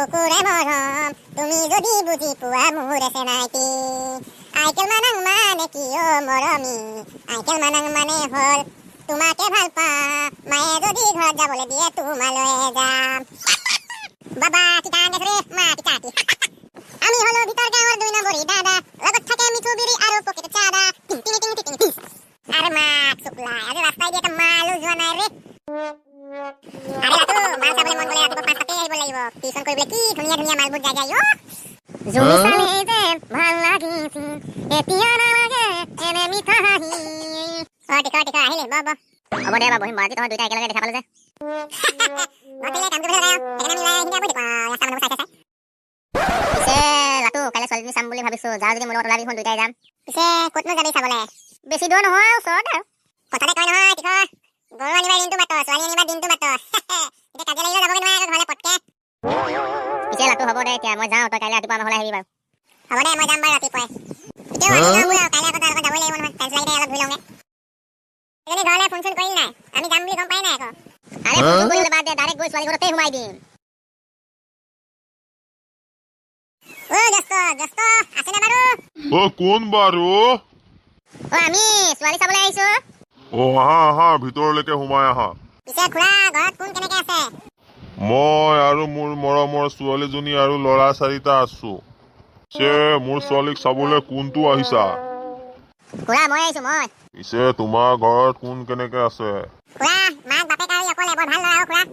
বুকুৰে মৰম তুমি যদি বুজি পোৱা মোৰ চেনাইটি আইকেল মানাং মানে কি অ মৰমী আইকেল মানাং মানে হল তোমাকে ভাল পা মায়ে যদি ঘৰত যাবলৈ দিয়ে তোমালৈ যাম বাবা কিটান ৰে মা কিটাটি আমি হলো ভিতৰ গাঁৱৰ 2 নম্বৰী দাদা লগত থাকে মিঠু বিৰি আৰু পকেট চাদা টিং টিং টিং টিং টিং আৰে মা শুকলা আজি ৰাস্তায় দিয়ে একটা মালও যোৱা নাই ৰে আৰে লাটু মাল চাবলে মন গলে ৰাতিপুৱা 5টাতে আহিব লাগিব টিউশন কৰিবলৈ কি ধুনীয়া ধুনীয়া মালবোৰ যায় যায় জুমি চালে যে ভাল লাগিছিল এতিয়া নালাগে এনে মিঠা হাঁহি টিকা আহিলে বাবা হ'ব দে বাবু হিম আজি তহঁত দুইটা একেলগে দেখা পালো যে নকলে কাম কৰিব লাগে সেইকাৰণে মিলাই আহিব দিব ৰাস্তা মানুহ চাই পিছে লাটু কাইলৈ ছোৱালীজনী চাম বুলি ভাবিছো যাওঁ যদি মোৰ লগত ওলাবি দুইটাই যাম পিছে ক'তনো যাবি চাবলে বেছি দূৰ নহয় ওচৰত আৰু কথাতে কয় নহয় টিকা গৰু আনিবা দিনটো বাট ছোৱালী আনিবা দিনটো বাট এতিয়া কাজিয়া লাগিলে যাবগে নোৱাৰে ঘৰলে পটকে পিছে লাটু হ'ব দে এতিয়া মই যাওঁ তই কাইলৈ ৰাতিপুৱা নহ'লে আহিবি বাৰু হ'ব দে মই যাম বাৰু ৰাতিপুৱাই এতিয়াও আহি যাওঁ কাইলৈ আকৌ যাবই লাগিব নহয় টেনচন লাগি অলপ ধুই লওঁগে এজনী ঘৰলে ফোন চোন কৰিলি নাই আমি যাম বুলি গম পাই নাই আকৌ আৰে ফোন কৰিবলৈ বাদ দে ডাইৰেক্ট গৈ ছোৱালী ঘৰতে সোমাই দিম ও দস্ত আছেনে বাৰু ও কোন বাৰু ও আমি ছোৱালী চাবলৈ আহিছো ও আহা ভিতৰলৈকে সোমাই আহা পিছে খুৰা ঘৰত কোন কেনেকে আছে মই আৰু মোৰ মৰমৰ ছোৱালীজনী আৰু ল'ৰা 4টা আছো পিছে মোৰ ছোৱালীক চাবলৈ কোনটো আহিছা খুৰা মই আহিছো মই পিছে তোমাৰ ঘৰত কোন কেনেকে আছে খুৰা মাক বাপেক আৰু অকলে বৰ ভাল ল'ৰা আৰু খুৰা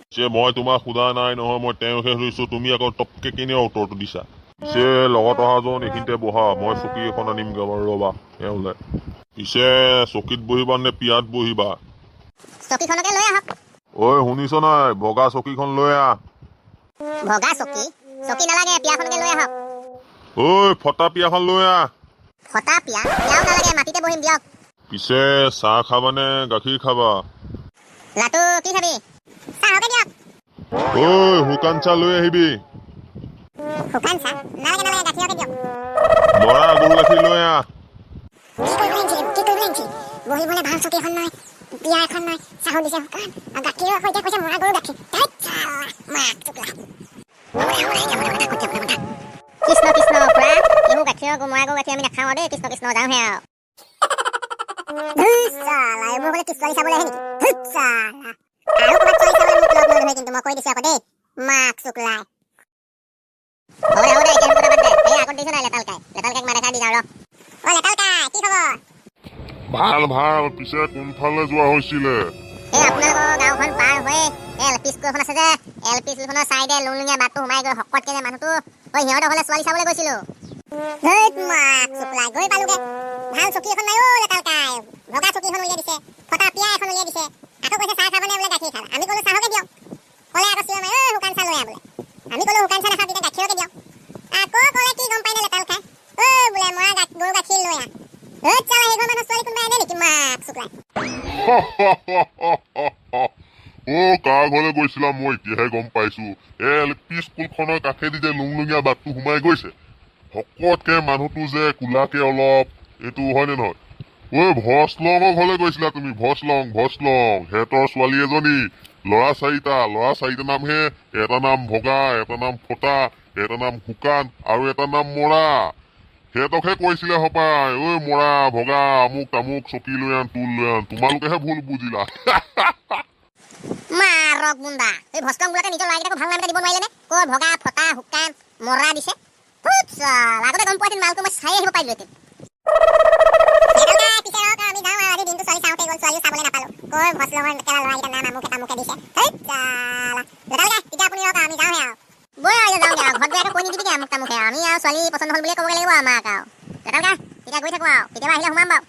পিছে মই তোমাক সোধা নাই নহয় মই তেওঁহে সুধিছো তুমি আকৌ টপকে কেনে উত্তৰটো দিছা পিছে লগত অহাজন এইখিনিতে বহা মই চকী এখন আনিমগে বাৰু ৰবা এওঁলে পিছে চকীত বহিবা নে পিয়াত বহিবা চকীখনকে লৈ আহক ঐ শুনিছ নাই বগা চকীখন লৈ আহ বগা চকী নালাগে পিয়াখনকে লৈ আহক ঐ ফটা পিয়াখন লৈ আহ ফটা পিয়াও নালাগে মাটিতে বহিম দিয়ক পিছে চাহ খাবানে গাখীৰ খাবা লাটু কি খাবি চাহকে দিয়ক ঐ শুকান চাহ লৈ আহিবি শুকান চাহ নালাগে গাখীৰকে দিয়ক মৰা গৰু গাখীৰ লৈ আহ কি কৰিব বহিবলৈ ভাল চকী এখন নাই বিয়া এখন নাই চাহো দিছে শুকান আৰু গাখীৰৰ সৈতে কৈছে মৰা গৰু গাখীৰ মাক চুকলা কৃষ্ণ খুৰা এইবোৰ গাখীৰৰ মৰা গৰু গাখীৰ আমি নাখাওঁ দেই কৃষ্ণ যাওঁহে আৰু এইবোৰ বোলে কি ছোৱালী চাবলৈ আহে নেকি আৰু ক'ৰবাত ছোৱালী চাবলৈ মোক লগ নধৰে কিন্তু মই কৈ দিছো আকৌ দেই মাক চুকলাই হ'ব দে এতিয়া কথা বাদ দে এই আগত দিছো নাই লেটালকাইক মাৰ দেখা দি যাওঁ ৰ অ লেটালকাই কি খবৰ ভাল পিছে কোনফালে যোৱা হৈছিলে এই আপোনালোকৰ গাঁওখন পাৰ হৈ এলপি স্কুলখন আছে যে এলপি স্কুলখনৰ চাইডে লুংলুঙীয়া বাটটো সোমাই গৈ শকতকে যে মানুহটো সিহঁতৰ ঘৰলে ছোৱালী চাবলৈ গৈছিলো গৈ পালোগে ভাল চকী এখন নাই অ লেটালকাই ভগা চকীখন উলিয়াই দিছে ফটা পিয়া এখন উলিয়াই দিছে আকৌ কৈছে চাহ খাবনে বোলে গাখীৰ খাবা আমি ক'লো চাহকে দিয়ক ক'লে আকৌ চিঞৰ মাৰি শুকান চাহ লৈ আহ বোলে আমি ক'লো শুকান চাহ নাখাওঁ তেতিয়া গাখীৰকে দিয়ক আকৌ ক'লে কি গম পাই নে লেটালকাই বোলে মৰা গৰু গাখীৰ লৈ আহ চালা সেইঘৰ মানুহ ছোৱালী কোনোবাই আনে নেকি মাক চুকলাই ও কাৰ ঘৰলৈ গৈছিলা মই এতিয়াহে গম পাইছো এলপি স্কুলখনৰ কাষেদি যে লুংলুঙীয়া বাটটো সোমাই গৈছে শকতকে মানুহটো যে কোলাকে অলপ এইটো হয়নে নহয় ঐ ভছলঙৰ ঘৰলৈ গৈছিলা তুমি ভছলং সিহঁতৰ ছোৱালী এজনী ল'ৰা 4টা নামহে এটা নাম ভগা এটা নাম ফটা এটা নাম শুকান আৰু এটা নাম মৰা সিহঁতকহে কৈছিলে হপাই ঐ মৰা ভগা আমুক তামুক চকী লৈ আন তুল লৈ আন তোমালোকেহে ভুল বুজিলা মাৰক মুণ্ডা এই ভস্কং বোলাকে নিজৰ ল'ৰাকেইটাকো ভাল নাম এটা দিব নোৱাৰিলে নে ক'ৰ ভগা ফটা শুকান মৰা দিছে আগতে গম পোৱাহেঁতেন মালটো মই চাই আহিব পাৰিলোহেঁতেন আমি যাওঁ আৰু আজি দিনটো ছোৱালী চাওঁতে গ'ল ছোৱালীও চাবলৈ নাপালো ক'ৰ ভস্কঙৰ কেলা ল'ৰাকেইটাৰ নাম আমুকে তামুকে দিছে তেতিয়া আপুনি ৰওক আমি যাওঁহে আৰু বৈ আৰু যাওঁগে আৰু ঘৰত গৈ আকৌ কৈ নিদিবিগে আমুক তামুকে আমি আৰু ছোৱালী পচন্দ হ'ল বুলিয়ে ক'বগৈ লাগিব আমাক আৰু তেতিয়া গৈ থাকোঁ আৰু কেতিয়াবা আহিলে সোমাম বাৰু